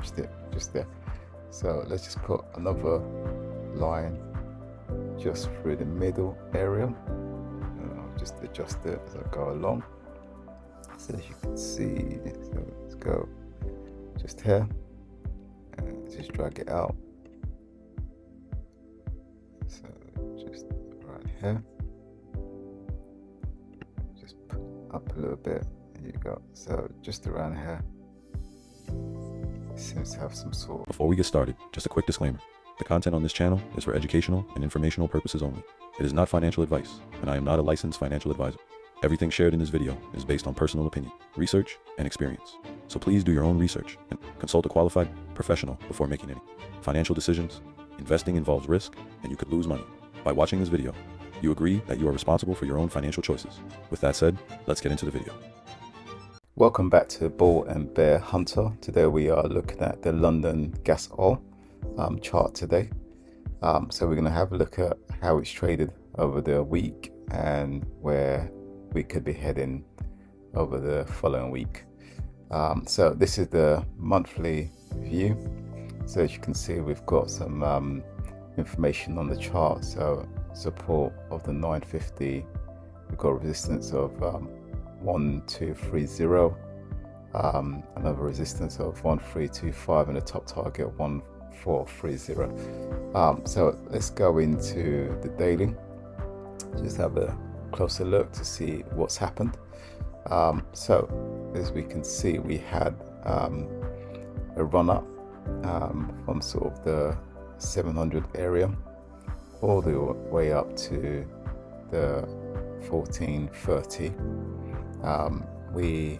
touched it just there. So let's just put another line just through the middle area, and I'll just adjust it as I go along. So as you can see, so let's go just here and just drag it out. So just right here, just up a little bit. There you go. So just around here, it seems to have some sort of... Before we get started, just a quick disclaimer. The content on this channel is for educational and informational purposes only. It is not financial advice, and I am not a licensed financial advisor. Everything shared in this video is based on personal opinion, research, and experience. So please do your own research and consult a qualified professional before making any financial decisions. Investing involves risk, and you could lose money. By watching this video, you agree that you are responsible for your own financial choices. With that said, let's get into the video. Welcome back to Bull and Bear Hunter. Today we are looking at the London gas oil chart today. So we're going to have a look at how it's traded over the week and where we could be heading over the following week. So this is the monthly view. So as you can see, we've got some information on the chart. So support of the 950, we've got resistance of 1230, another resistance of 1325, and a top target of 1430. So let's go into the daily, just have a closer look to see what's happened. So as we can see, we had a run up from sort of the 700 area all the way up to the 1430. We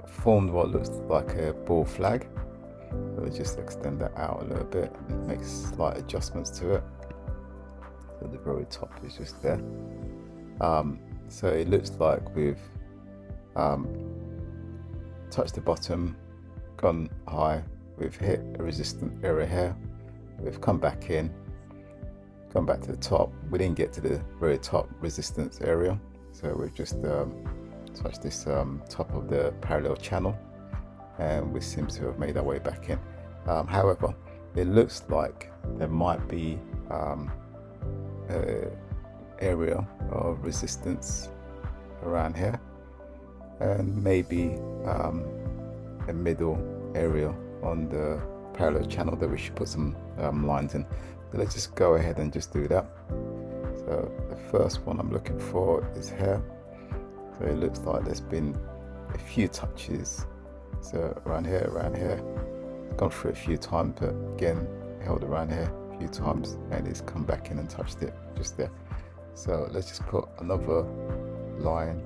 formed what looks like a bull flag. We'll just extend that out a little bit and make slight adjustments to it. So the very top is just there. So it looks like we've touched the bottom, gone high, we've hit a resistant area here, we've come back in, gone back to the top. We didn't get to the very top resistance area, so we've just touched this top of the parallel channel, and we seem to have made our way back in. However, it looks like there might be an area of resistance around here, and maybe a middle area on the parallel channel that we should put some lines in. So let's just go ahead and just do that. So the first one I'm looking for is here. So it looks like there's been a few touches. So around here, it's gone through a few times, but again held around here a few times, and it's come back in and touched it just there. So let's just put another line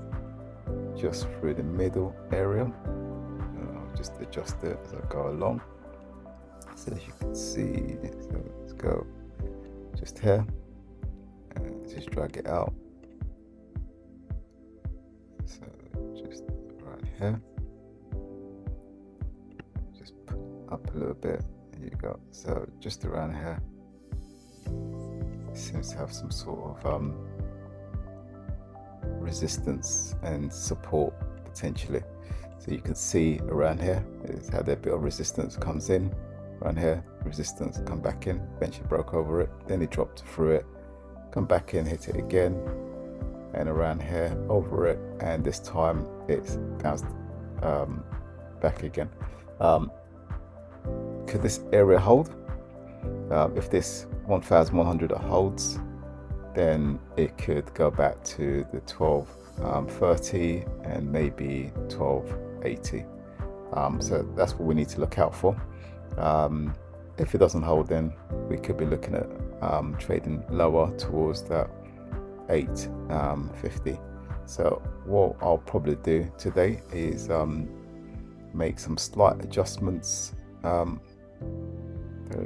just through the middle area, and I'll just adjust it as I go along. So as you can see, so let's go just here and just drag it out. So just right here, just put up a little bit. There you go. So just around here, it seems to have some sort of resistance and support potentially. So you can see around here, it's had a bit of resistance, comes in around here, resistance, come back in, eventually broke over it, then it dropped through it, come back in, hit it again, and around here, over it, and this time it's bounced back again. Could this area hold? If this 1100 holds, then it could go back to the 1230 and maybe 1280. So that's what we need to look out for. If it doesn't hold, then we could be looking at trading lower towards that 850. So what I'll probably do today is make some slight adjustments.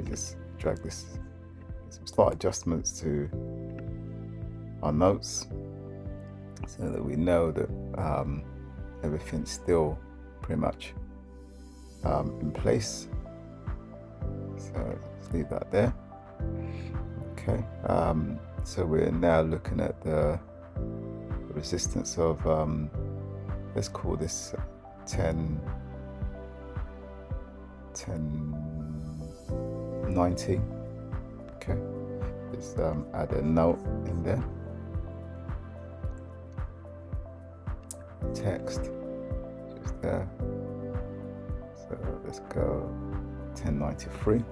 Just drag this, some slight adjustments to our notes so that we know that everything's still pretty much in place. So let's leave that there. Okay, so we're now looking at the resistance of let's call this 10 1090. Okay, just add a note in there. Text just there. So let's go 1093.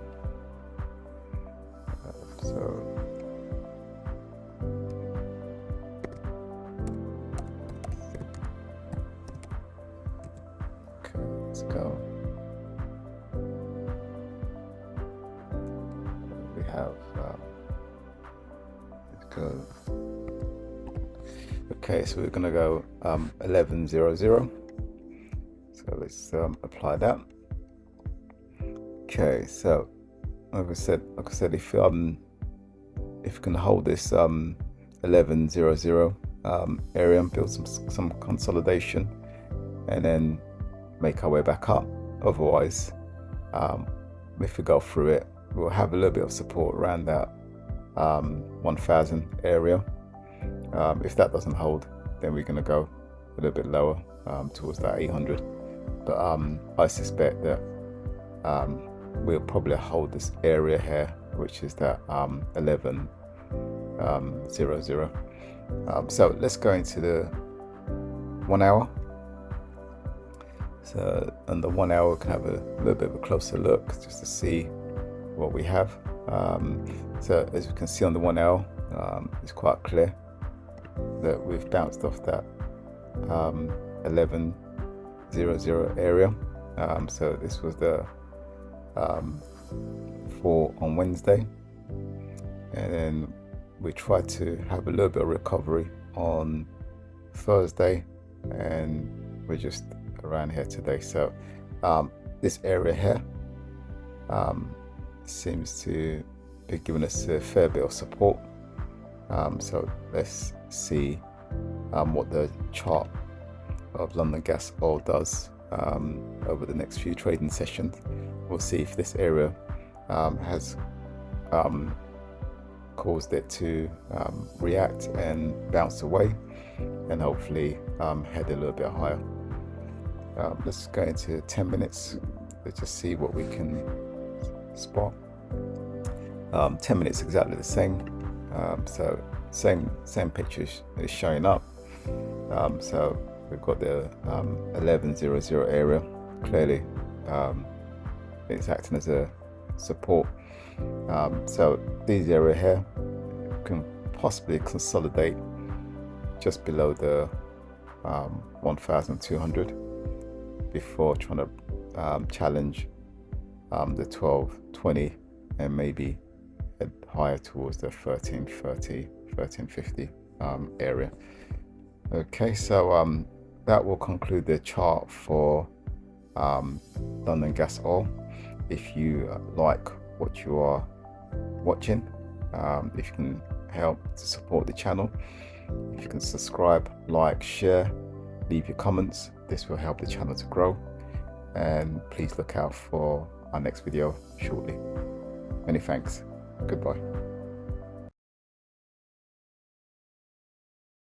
Okay, let's go. We have let's go. Okay, so we're gonna go 1100. So let's apply that. Okay, so like I said, if you can hold this 1100 area and build some consolidation, and then make our way back up. Otherwise, if we go through it, we'll have a little bit of support around that 1000 area. If that doesn't hold, then we're going to go a little bit lower towards that 800. But I suspect that we'll probably hold this area here, which is that 1100. So let's go into the 1 hour. So on the 1 hour, we can have a little bit of a closer look just to see what we have. So as you can see on the 1 hour, it's quite clear that we've bounced off that 1100 area. So this was the 4 on Wednesday, and then we tried to have a little bit of recovery on Thursday, and we're just around here today. So this area here seems to be giving us a fair bit of support. So let's see what the chart of London gas oil does over the next few trading sessions. We'll see if this area has caused it to react and bounce away, and hopefully head a little bit higher. Let's go into 10 minutes. Let's just see what we can spot. 10 minutes exactly the same. So same picture is showing up. So we've got the 1100 area. Clearly it's acting as a support. So these area here can possibly consolidate just below the 1200 before trying to challenge the 1220 and maybe head higher towards the 1330, 1350 area. Okay, so that will conclude the chart for London gas oil. If you like what you are watching, if you can help to support the channel, if you can subscribe, like, share, leave your comments, this will help the channel to grow. And please look out for our next video shortly. Many thanks. Goodbye.